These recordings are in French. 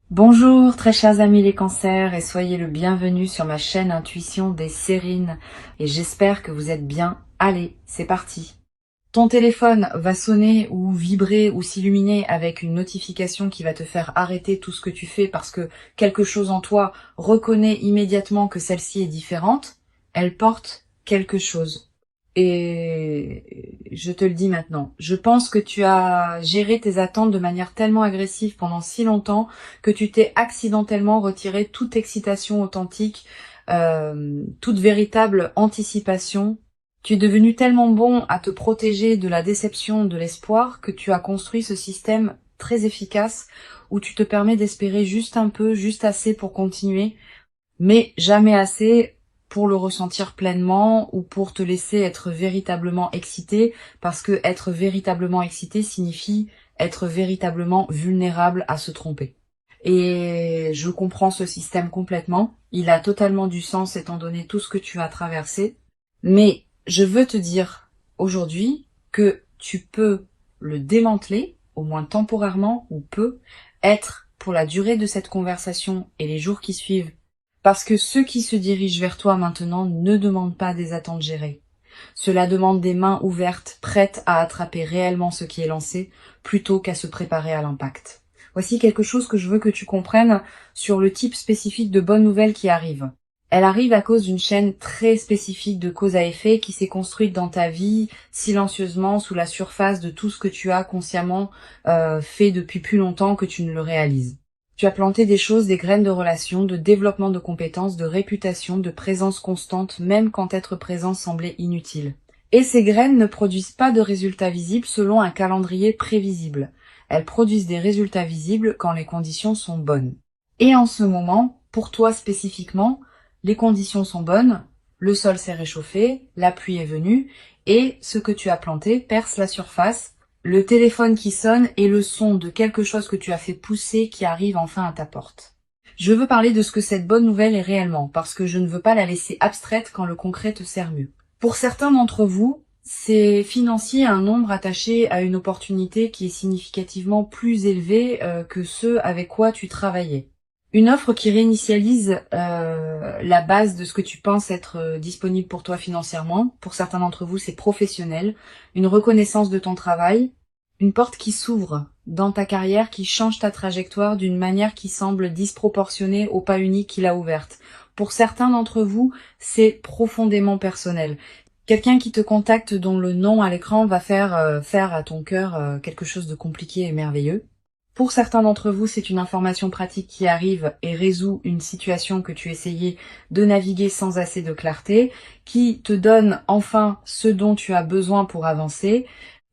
Bonjour très chers amis les cancers et soyez le bienvenu sur ma chaîne Intuition des Sérines et j'espère que vous êtes bien. Allez, c'est parti. Ton téléphone va sonner ou vibrer ou s'illuminer avec une notification qui va te faire arrêter tout ce que tu fais parce que quelque chose en toi reconnaît immédiatement que celle-ci est différente. Elle porte quelque chose. Et je te le dis maintenant, je pense que tu as géré tes attentes de manière tellement agressive pendant si longtemps que tu t'es accidentellement retiré toute excitation authentique, toute véritable anticipation. Tu es devenu tellement bon à te protéger de la déception, de l'espoir, que tu as construit ce système très efficace où tu te permets d'espérer juste un peu, juste assez pour continuer, mais jamais assez pour le ressentir pleinement ou pour te laisser être véritablement excité, parce que être véritablement excité signifie être véritablement vulnérable à se tromper. Et je comprends ce système complètement, il a totalement du sens étant donné tout ce que tu as traversé, mais je veux te dire aujourd'hui que tu peux le démanteler, au moins temporairement ou peu, être pour la durée de cette conversation et les jours qui suivent, parce que ceux qui se dirigent vers toi maintenant ne demandent pas des attentes gérées. Cela demande des mains ouvertes, prêtes à attraper réellement ce qui est lancé, plutôt qu'à se préparer à l'impact. Voici quelque chose que je veux que tu comprennes sur le type spécifique de bonnes nouvelles qui arrivent. Elle arrive à cause d'une chaîne très spécifique de cause à effet qui s'est construite dans ta vie, silencieusement, sous la surface de tout ce que tu as consciemment fait depuis plus longtemps que tu ne le réalises. Tu as planté des choses, des graines de relations, de développement de compétences, de réputation, de présence constante, même quand être présent semblait inutile. Et ces graines ne produisent pas de résultats visibles selon un calendrier prévisible. Elles produisent des résultats visibles quand les conditions sont bonnes. Et en ce moment, pour toi spécifiquement, les conditions sont bonnes, le sol s'est réchauffé, la pluie est venue, et ce que tu as planté perce la surface, le téléphone qui sonne et le son de quelque chose que tu as fait pousser qui arrive enfin à ta porte. Je veux parler de ce que cette bonne nouvelle est réellement, parce que je ne veux pas la laisser abstraite quand le concret te sert mieux. Pour certains d'entre vous, c'est financier un nombre attaché à une opportunité qui est significativement plus élevé que ce avec quoi tu travaillais. Une offre qui réinitialise la base de ce que tu penses être disponible pour toi financièrement. Pour certains d'entre vous, c'est professionnel. Une reconnaissance de ton travail. Une porte qui s'ouvre dans ta carrière, qui change ta trajectoire d'une manière qui semble disproportionnée au pas unique qu'il a ouverte. Pour certains d'entre vous, c'est profondément personnel. Quelqu'un qui te contacte dont le nom à l'écran va faire à ton cœur quelque chose de compliqué et merveilleux. Pour certains d'entre vous, c'est une information pratique qui arrive et résout une situation que tu essayais de naviguer sans assez de clarté, qui te donne enfin ce dont tu as besoin pour avancer.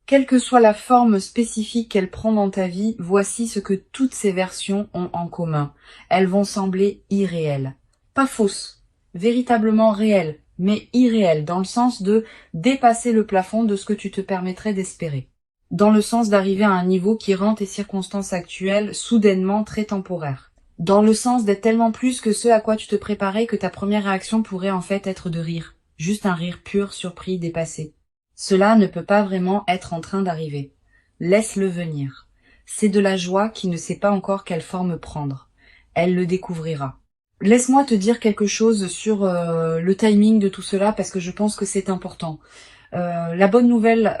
Quelle que soit la forme spécifique qu'elle prend dans ta vie, voici ce que toutes ces versions ont en commun. Elles vont sembler irréelles. Pas fausses, véritablement réelles, mais irréelles, dans le sens de dépasser le plafond de ce que tu te permettrais d'espérer. Dans le sens d'arriver à un niveau qui rend tes circonstances actuelles soudainement très temporaires. Dans le sens d'être tellement plus que ce à quoi tu te préparais que ta première réaction pourrait en fait être de rire. Juste un rire pur, surpris, dépassé. Cela ne peut pas vraiment être en train d'arriver. Laisse-le venir. C'est de la joie qui ne sait pas encore quelle forme prendre. Elle le découvrira. Laisse-moi te dire quelque chose sur le timing de tout cela parce que je pense que c'est important. La bonne nouvelle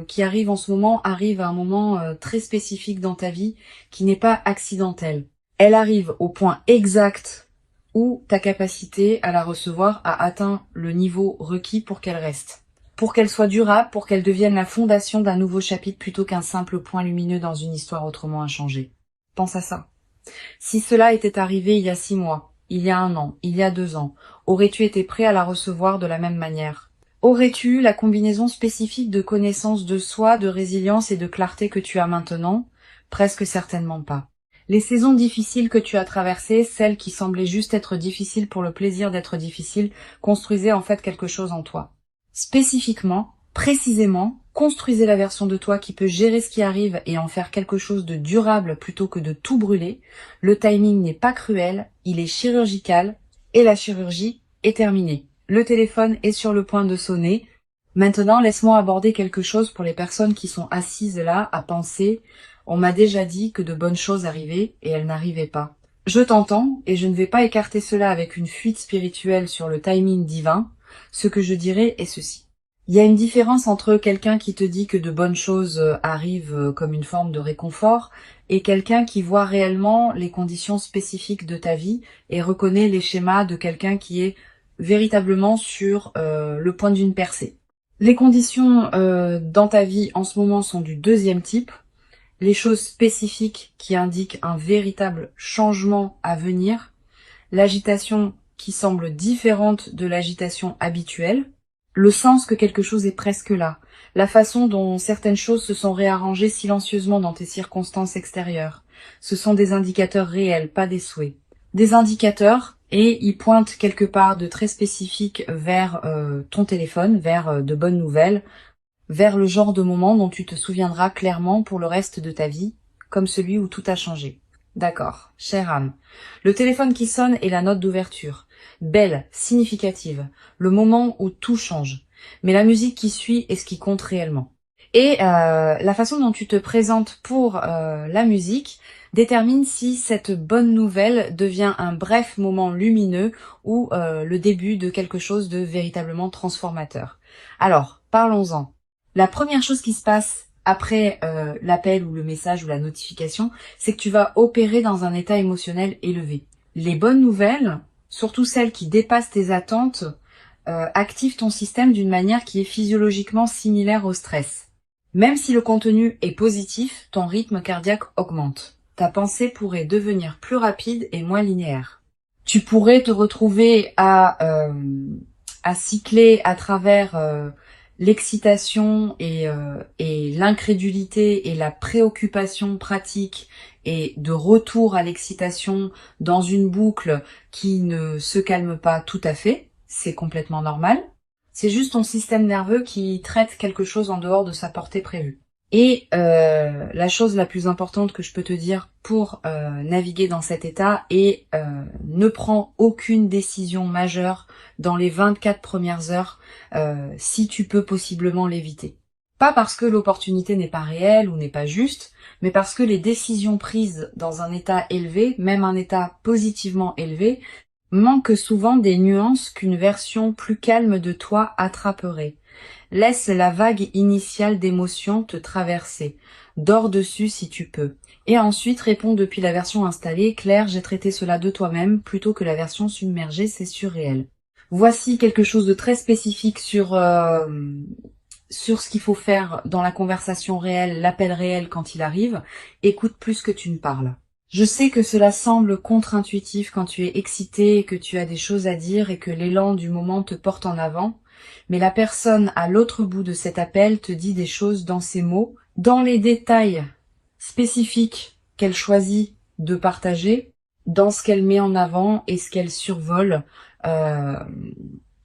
qui arrive en ce moment arrive à un moment très spécifique dans ta vie qui n'est pas accidentel. Elle arrive au point exact où ta capacité à la recevoir a atteint le niveau requis pour qu'elle reste. Pour qu'elle soit durable, pour qu'elle devienne la fondation d'un nouveau chapitre plutôt qu'un simple point lumineux dans une histoire autrement inchangée. Pense à ça. Si cela était arrivé il y a 6 mois, il y a 1 an, il y a 2 ans, aurais-tu été prêt à la recevoir de la même manière ? Aurais-tu eu la combinaison spécifique de connaissance de soi, de résilience et de clarté que tu as maintenant ? Presque certainement pas. Les saisons difficiles que tu as traversées, celles qui semblaient juste être difficiles pour le plaisir d'être difficiles, construisaient en fait quelque chose en toi. Spécifiquement, précisément, construisez la version de toi qui peut gérer ce qui arrive et en faire quelque chose de durable plutôt que de tout brûler. Le timing n'est pas cruel, il est chirurgical et la chirurgie est terminée. Le téléphone est sur le point de sonner. Maintenant, laisse-moi aborder quelque chose pour les personnes qui sont assises là à penser « On m'a déjà dit que de bonnes choses arrivaient et elles n'arrivaient pas ». Je t'entends et je ne vais pas écarter cela avec une fuite spirituelle sur le timing divin. Ce que je dirais est ceci. Il y a une différence entre quelqu'un qui te dit que de bonnes choses arrivent comme une forme de réconfort et quelqu'un qui voit réellement les conditions spécifiques de ta vie et reconnaît les schémas de quelqu'un qui est véritablement sur le point d'une percée. Les conditions dans ta vie en ce moment sont du deuxième type. Les choses spécifiques qui indiquent un véritable changement à venir, l'agitation qui semble différente de l'agitation habituelle, le sens que quelque chose est presque là, la façon dont certaines choses se sont réarrangées silencieusement dans tes circonstances extérieures. Ce sont des indicateurs réels, pas des souhaits. Des indicateurs, et ils pointent quelque part de très spécifique vers ton téléphone, vers de bonnes nouvelles, vers le genre de moment dont tu te souviendras clairement pour le reste de ta vie, comme celui où tout a changé. D'accord, chère âme. Le téléphone qui sonne est la note d'ouverture. Belle, significative, le moment où tout change. Mais la musique qui suit est ce qui compte réellement. Et la façon dont tu te présentes pour la musique détermine si cette bonne nouvelle devient un bref moment lumineux ou le début de quelque chose de véritablement transformateur. Alors, parlons-en. La première chose qui se passe après l'appel ou le message ou la notification, c'est que tu vas opérer dans un état émotionnel élevé. Les bonnes nouvelles, surtout celles qui dépassent tes attentes, activent ton système d'une manière qui est physiologiquement similaire au stress. Même si le contenu est positif, ton rythme cardiaque augmente. Ta pensée pourrait devenir plus rapide et moins linéaire. Tu pourrais te retrouver à cycler à travers l'excitation et l'incrédulité et la préoccupation pratique et de retour à l'excitation dans une boucle qui ne se calme pas tout à fait. C'est complètement normal. C'est juste ton système nerveux qui traite quelque chose en dehors de sa portée prévue. Et la chose la plus importante que je peux te dire pour naviguer dans cet état est ne prends aucune décision majeure dans les 24 premières heures si tu peux possiblement l'éviter. Pas parce que l'opportunité n'est pas réelle ou n'est pas juste, mais parce que les décisions prises dans un état élevé, même un état positivement élevé, manquent souvent des nuances qu'une version plus calme de toi attraperait. Laisse la vague initiale d'émotions te traverser. Dors dessus si tu peux. Et ensuite réponds depuis la version installée. Claire, j'ai traité cela de toi-même plutôt que la version submergée, c'est surréel. Voici quelque chose de très spécifique sur ce qu'il faut faire dans la conversation réelle, l'appel réel quand il arrive. Écoute plus que tu ne parles. Je sais que cela semble contre-intuitif quand tu es excité, que tu as des choses à dire et que l'élan du moment te porte en avant, mais la personne à l'autre bout de cet appel te dit des choses dans ses mots, dans les détails spécifiques qu'elle choisit de partager, dans ce qu'elle met en avant et ce qu'elle survole,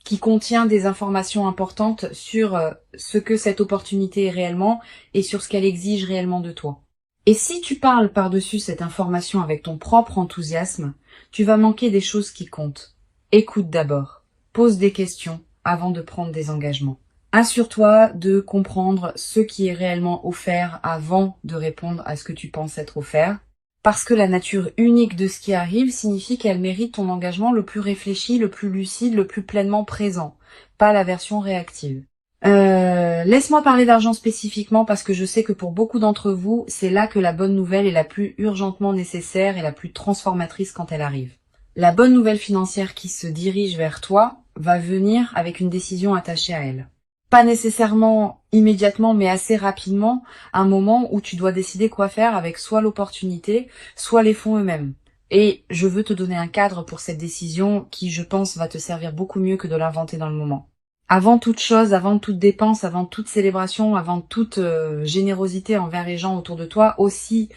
qui contient des informations importantes sur ce que cette opportunité est réellement et sur ce qu'elle exige réellement de toi. Et si tu parles par-dessus cette information avec ton propre enthousiasme, tu vas manquer des choses qui comptent. Écoute d'abord, pose des questions avant de prendre des engagements. Assure-toi de comprendre ce qui est réellement offert avant de répondre à ce que tu penses être offert, parce que la nature unique de ce qui arrive signifie qu'elle mérite ton engagement le plus réfléchi, le plus lucide, le plus pleinement présent, pas la version réactive. Laisse-moi parler d'argent spécifiquement parce que je sais que pour beaucoup d'entre vous, c'est là que la bonne nouvelle est la plus urgentement nécessaire et la plus transformatrice quand elle arrive. La bonne nouvelle financière qui se dirige vers toi va venir avec une décision attachée à elle. Pas nécessairement immédiatement, mais assez rapidement, un moment où tu dois décider quoi faire avec soit l'opportunité, soit les fonds eux-mêmes. Et je veux te donner un cadre pour cette décision qui, je pense, va te servir beaucoup mieux que de l'inventer dans le moment. Avant toute chose, avant toute dépense, avant toute célébration, avant toute générosité envers les gens autour de toi, aussi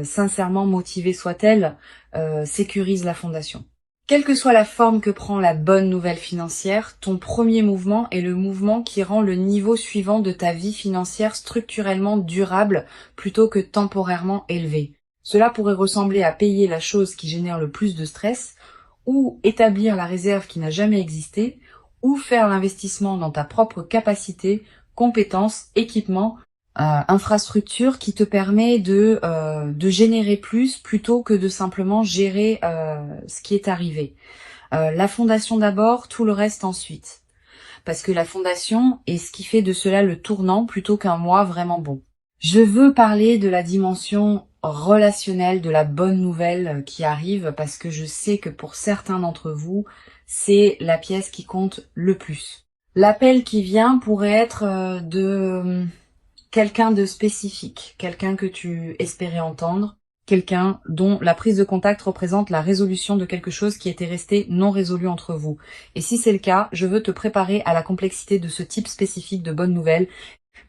sincèrement motivée soit-elle, sécurise la fondation. Quelle que soit la forme que prend la bonne nouvelle financière, ton premier mouvement est le mouvement qui rend le niveau suivant de ta vie financière structurellement durable plutôt que temporairement élevé. Cela pourrait ressembler à payer la chose qui génère le plus de stress, ou établir la réserve qui n'a jamais existé, ou faire l'investissement dans ta propre capacité, compétences, équipement, infrastructure qui te permet de générer plus plutôt que de simplement gérer ce qui est arrivé. La fondation d'abord, tout le reste ensuite. Parce que la fondation est ce qui fait de cela le tournant plutôt qu'un mois vraiment bon. Je veux parler de la dimension relationnelle, de la bonne nouvelle qui arrive, parce que je sais que pour certains d'entre vous, c'est la pièce qui compte le plus. L'appel qui vient pourrait être de quelqu'un de spécifique, quelqu'un que tu espérais entendre, quelqu'un dont la prise de contact représente la résolution de quelque chose qui était resté non résolu entre vous. Et si c'est le cas, je veux te préparer à la complexité de ce type spécifique de bonne nouvelle,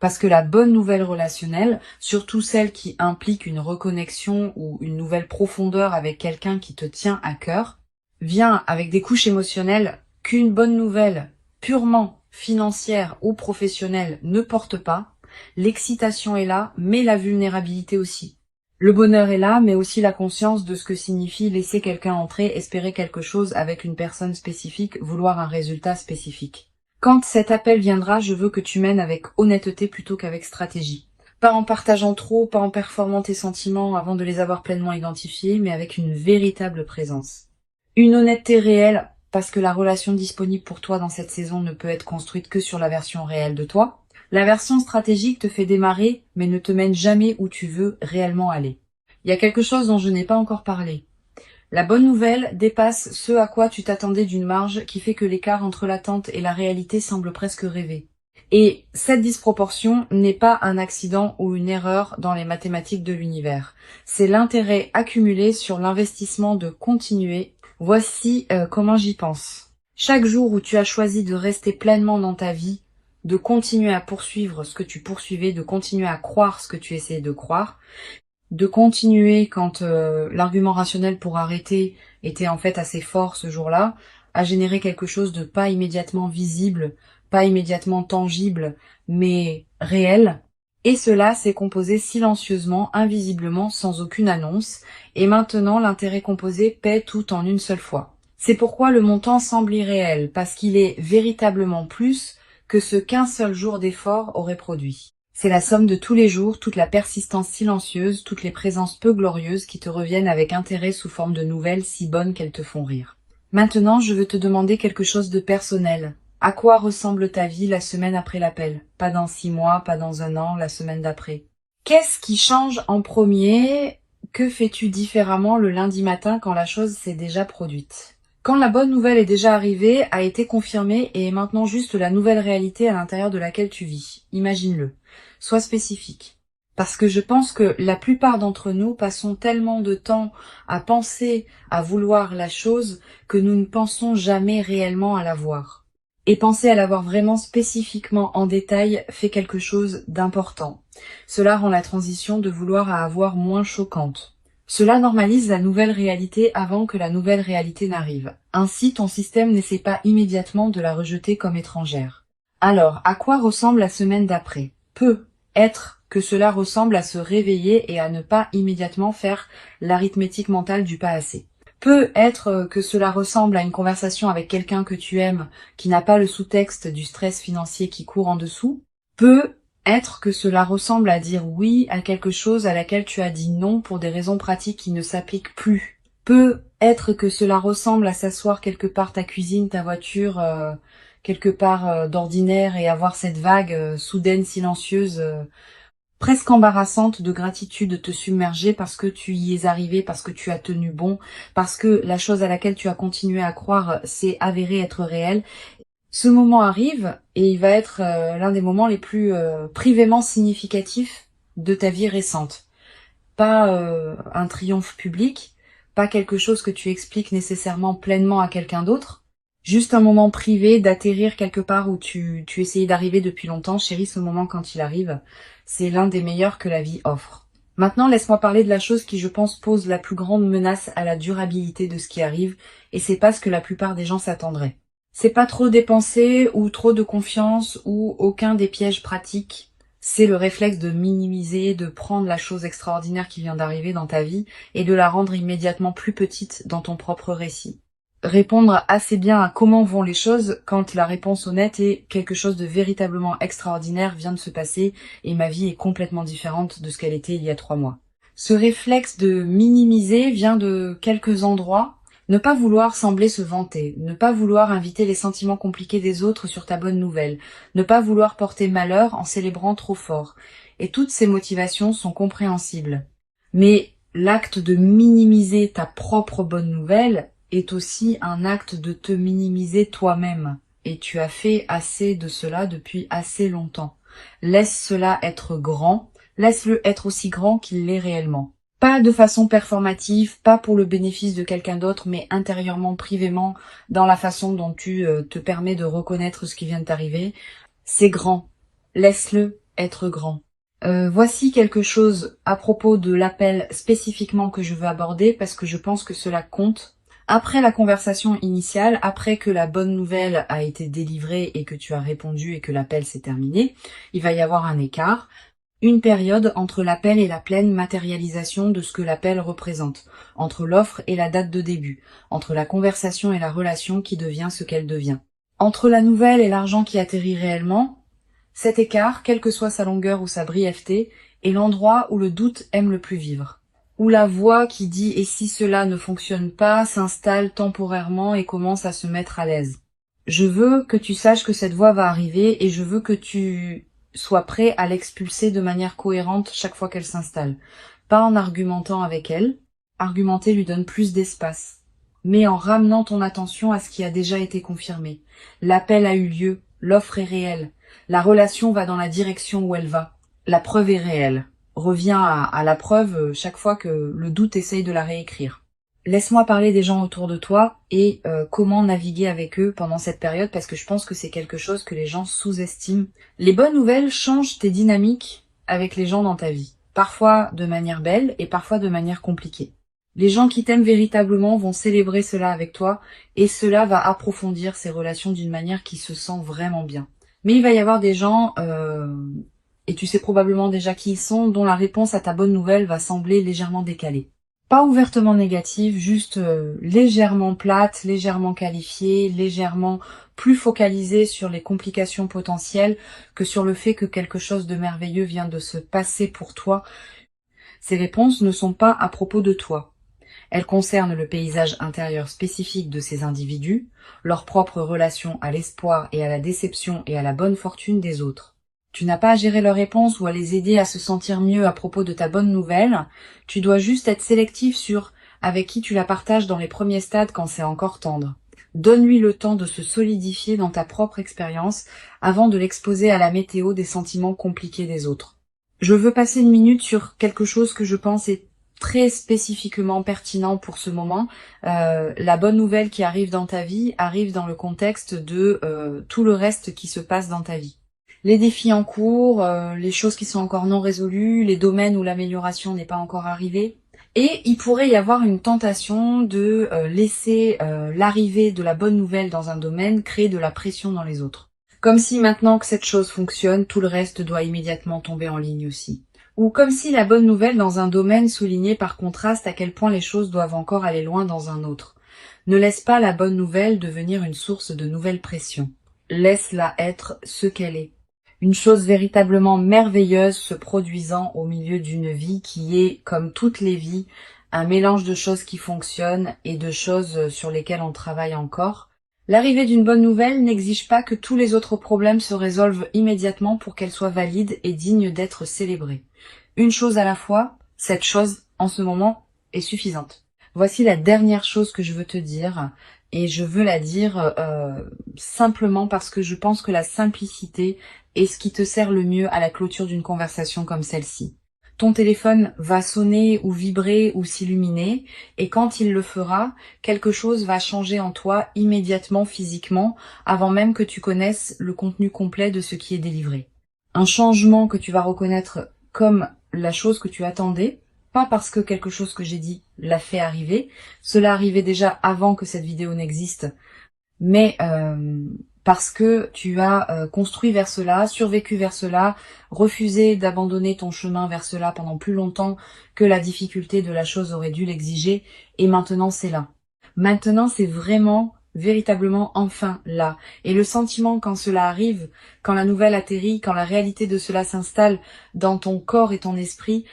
parce que la bonne nouvelle relationnelle, surtout celle qui implique une reconnexion ou une nouvelle profondeur avec quelqu'un qui te tient à cœur, vient avec des couches émotionnelles qu'une bonne nouvelle purement financière ou professionnelle ne porte pas. L'excitation est là, mais la vulnérabilité aussi. Le bonheur est là, mais aussi la conscience de ce que signifie laisser quelqu'un entrer, espérer quelque chose avec une personne spécifique, vouloir un résultat spécifique. Quand cet appel viendra, je veux que tu mènes avec honnêteté plutôt qu'avec stratégie. Pas en partageant trop, pas en performant tes sentiments avant de les avoir pleinement identifiés, mais avec une véritable présence. Une honnêteté réelle, parce que la relation disponible pour toi dans cette saison ne peut être construite que sur la version réelle de toi. La version stratégique te fait démarrer, mais ne te mène jamais où tu veux réellement aller. Il y a quelque chose dont je n'ai pas encore parlé. La bonne nouvelle dépasse ce à quoi tu t'attendais d'une marge qui fait que l'écart entre l'attente et la réalité semble presque rêvé. Et cette disproportion n'est pas un accident ou une erreur dans les mathématiques de l'univers. C'est l'intérêt accumulé sur l'investissement de continuer. Voici comment j'y pense. Chaque jour où tu as choisi de rester pleinement dans ta vie, de continuer à poursuivre ce que tu poursuivais, de continuer à croire ce que tu essayais de croire, de continuer quand l'argument rationnel pour arrêter était en fait assez fort ce jour-là, à générer quelque chose de pas immédiatement visible, pas immédiatement tangible, mais réel. Et cela s'est composé silencieusement, invisiblement, sans aucune annonce, et maintenant l'intérêt composé paie tout en une seule fois. C'est pourquoi le montant semble irréel, parce qu'il est véritablement plus que ce qu'un seul jour d'effort aurait produit. C'est la somme de tous les jours, toute la persistance silencieuse, toutes les présences peu glorieuses qui te reviennent avec intérêt sous forme de nouvelles si bonnes qu'elles te font rire. Maintenant, je veux te demander quelque chose de personnel. À quoi ressemble ta vie la semaine après l'appel? Pas dans 6 mois, pas dans 1 an, la semaine d'après. Qu'est-ce qui change en premier? Que fais-tu différemment le lundi matin quand la chose s'est déjà produite? Quand la bonne nouvelle est déjà arrivée, a été confirmée et est maintenant juste la nouvelle réalité à l'intérieur de laquelle tu vis. Imagine-le. Sois spécifique. Parce que je pense que la plupart d'entre nous passons tellement de temps à penser, à vouloir la chose, que nous ne pensons jamais réellement à la voir. Et penser à la voir vraiment spécifiquement en détail fait quelque chose d'important. Cela rend la transition de vouloir à avoir moins choquante. Cela normalise la nouvelle réalité avant que la nouvelle réalité n'arrive. Ainsi, ton système n'essaie pas immédiatement de la rejeter comme étrangère. Alors, à quoi ressemble la semaine d'après? Peut être que cela ressemble à se réveiller et à ne pas immédiatement faire l'arithmétique mentale du pas assez. Peut être que cela ressemble à une conversation avec quelqu'un que tu aimes, qui n'a pas le sous-texte du stress financier qui court en dessous. Peut être que cela ressemble à dire oui à quelque chose à laquelle tu as dit non pour des raisons pratiques qui ne s'appliquent plus. Peut être que cela ressemble à s'asseoir quelque part ta cuisine, ta voiture, quelque part d'ordinaire et avoir cette vague soudaine, silencieuse, presque embarrassante de gratitude te submerger parce que tu y es arrivé, parce que tu as tenu bon, parce que la chose à laquelle tu as continué à croire s'est avérée être réelle. Ce moment arrive et il va être l'un des moments les plus privément significatifs de ta vie récente. Pas un triomphe public, pas quelque chose que tu expliques nécessairement pleinement à quelqu'un d'autre, juste un moment privé d'atterrir quelque part où tu essayais d'arriver depuis longtemps. Chérie, ce moment quand il arrive, c'est l'un des meilleurs que la vie offre. Maintenant, laisse-moi parler de la chose qui, je pense, pose la plus grande menace à la durabilité de ce qui arrive, et c'est pas ce que la plupart des gens s'attendraient. C'est pas trop dépenser ou trop de confiance ou aucun des pièges pratiques. C'est le réflexe de minimiser, de prendre la chose extraordinaire qui vient d'arriver dans ta vie et de la rendre immédiatement plus petite dans ton propre récit. répondre assez bien à comment vont les choses quand la réponse honnête est quelque chose de véritablement extraordinaire vient de se passer et ma vie est complètement différente de ce qu'elle était il y a 3 mois. Ce réflexe de minimiser vient de quelques endroits. Ne pas vouloir sembler se vanter, ne pas vouloir inviter les sentiments compliqués des autres sur ta bonne nouvelle, ne pas vouloir porter malheur en célébrant trop fort. Et toutes ces motivations sont compréhensibles. Mais l'acte de minimiser ta propre bonne nouvelle est aussi un acte de te minimiser toi-même. Et tu as fait assez de cela depuis assez longtemps. Laisse cela être grand, laisse-le être aussi grand qu'il l'est réellement. Pas de façon performative, pas pour le bénéfice de quelqu'un d'autre, mais intérieurement, privément, dans la façon dont tu te permets de reconnaître ce qui vient de t'arriver. C'est grand. Laisse-le être grand. Voici quelque chose à propos de l'appel spécifiquement que je veux aborder parce que je pense que cela compte. Après la conversation initiale, après que la bonne nouvelle a été délivrée et que tu as répondu et que l'appel s'est terminé, il va y avoir un écart. Une période entre l'appel et la pleine matérialisation de ce que l'appel représente, entre l'offre et la date de début, entre la conversation et la relation qui devient ce qu'elle devient. Entre la nouvelle et l'argent qui atterrit réellement, cet écart, quelle que soit sa longueur ou sa brièveté, est l'endroit où le doute aime le plus vivre. Où la voix qui dit « et si cela ne fonctionne pas » s'installe temporairement et commence à se mettre à l'aise. Je veux que tu saches que cette voix va arriver et je veux que tu sois prêt à l'expulser de manière cohérente chaque fois qu'elle s'installe. Pas en argumentant avec elle, argumenter lui donne plus d'espace, mais en ramenant ton attention à ce qui a déjà été confirmé. L'appel a eu lieu, l'offre est réelle, la relation va dans la direction où elle va, la preuve est réelle. Reviens à la preuve chaque fois que le doute essaye de la réécrire. Laisse-moi parler des gens autour de toi et comment naviguer avec eux pendant cette période parce que je pense que c'est quelque chose que les gens sous-estiment. Les bonnes nouvelles changent tes dynamiques avec les gens dans ta vie, parfois de manière belle et parfois de manière compliquée. Les gens qui t'aiment véritablement vont célébrer cela avec toi et cela va approfondir ces relations d'une manière qui se sent vraiment bien. Mais il va y avoir des gens, et tu sais probablement déjà qui ils sont, dont la réponse à ta bonne nouvelle va sembler légèrement décalée. Pas ouvertement négative, juste légèrement plate, légèrement qualifiée, légèrement plus focalisée sur les complications potentielles que sur le fait que quelque chose de merveilleux vient de se passer pour toi. Ces réponses ne sont pas à propos de toi. Elles concernent le paysage intérieur spécifique de ces individus, leur propre relation à l'espoir et à la déception et à la bonne fortune des autres. Tu n'as pas à gérer leurs réponses ou à les aider à se sentir mieux à propos de ta bonne nouvelle, tu dois juste être sélectif sur avec qui tu la partages dans les premiers stades quand c'est encore tendre. Donne-lui le temps de se solidifier dans ta propre expérience avant de l'exposer à la météo des sentiments compliqués des autres. Je veux passer une minute sur quelque chose que je pense est très spécifiquement pertinent pour ce moment. La bonne nouvelle qui arrive dans ta vie arrive dans le contexte de tout le reste qui se passe dans ta vie. Les défis en cours, les choses qui sont encore non résolues, les domaines où l'amélioration n'est pas encore arrivée. Et il pourrait y avoir une tentation de laisser l'arrivée de la bonne nouvelle dans un domaine créer de la pression dans les autres. Comme si maintenant que cette chose fonctionne, tout le reste doit immédiatement tomber en ligne aussi. Ou comme si la bonne nouvelle dans un domaine soulignait par contraste à quel point les choses doivent encore aller loin dans un autre. Ne laisse pas la bonne nouvelle devenir une source de nouvelles pressions. Laisse-la être ce qu'elle est. Une chose véritablement merveilleuse se produisant au milieu d'une vie qui est, comme toutes les vies, un mélange de choses qui fonctionnent et de choses sur lesquelles on travaille encore. L'arrivée d'une bonne nouvelle n'exige pas que tous les autres problèmes se résolvent immédiatement pour qu'elle soit valide et digne d'être célébrée. Une chose à la fois, cette chose, en ce moment, est suffisante. Voici la dernière chose que je veux te dire, et je veux la dire simplement parce que je pense que la simplicité est ce qui te sert le mieux à la clôture d'une conversation comme celle-ci. Ton téléphone va sonner ou vibrer ou s'illuminer, et quand il le fera, quelque chose va changer en toi immédiatement physiquement, avant même que tu connaisses le contenu complet de ce qui est délivré. Un changement que tu vas reconnaître comme la chose que tu attendais, pas parce que quelque chose que j'ai dit l'a fait arriver, cela arrivait déjà avant que cette vidéo n'existe, mais parce que tu as construit vers cela, survécu vers cela, refusé d'abandonner ton chemin vers cela pendant plus longtemps que la difficulté de la chose aurait dû l'exiger, et maintenant c'est là. Maintenant, c'est vraiment, véritablement, enfin là. Et le sentiment quand cela arrive, quand la nouvelle atterrit, quand la réalité de cela s'installe dans ton corps et ton esprit,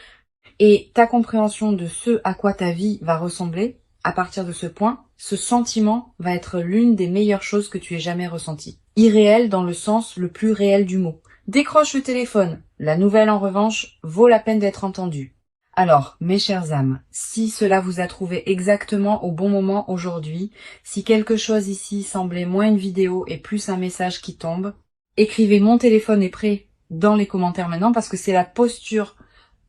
et ta compréhension de ce à quoi ta vie va ressembler, à partir de ce point, ce sentiment va être l'une des meilleures choses que tu aies jamais ressenties. Irréel dans le sens le plus réel du mot. Décroche le téléphone. La nouvelle, en revanche, vaut la peine d'être entendue. Alors, mes chères âmes, si cela vous a trouvé exactement au bon moment aujourd'hui, si quelque chose ici semblait moins une vidéo et plus un message qui tombe, écrivez "mon téléphone est prêt" dans les commentaires maintenant, parce que c'est la posture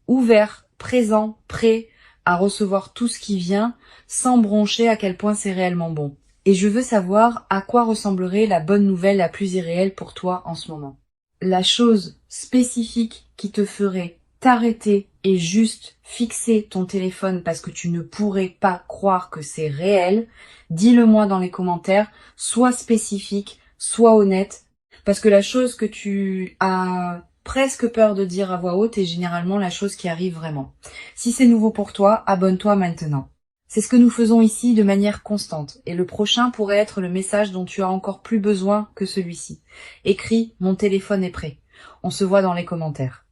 ouvert, présent, prêt à recevoir tout ce qui vient, sans broncher à quel point c'est réellement bon. Et je veux savoir à quoi ressemblerait la bonne nouvelle la plus irréelle pour toi en ce moment. La chose spécifique qui te ferait t'arrêter et juste fixer ton téléphone parce que tu ne pourrais pas croire que c'est réel, dis-le moi dans les commentaires, sois spécifique, sois honnête, parce que la chose que tu as presque peur de dire à voix haute est généralement la chose qui arrive vraiment. Si c'est nouveau pour toi, abonne-toi maintenant. C'est ce que nous faisons ici de manière constante, et le prochain pourrait être le message dont tu as encore plus besoin que celui-ci. Écris "mon téléphone est prêt". On se voit dans les commentaires.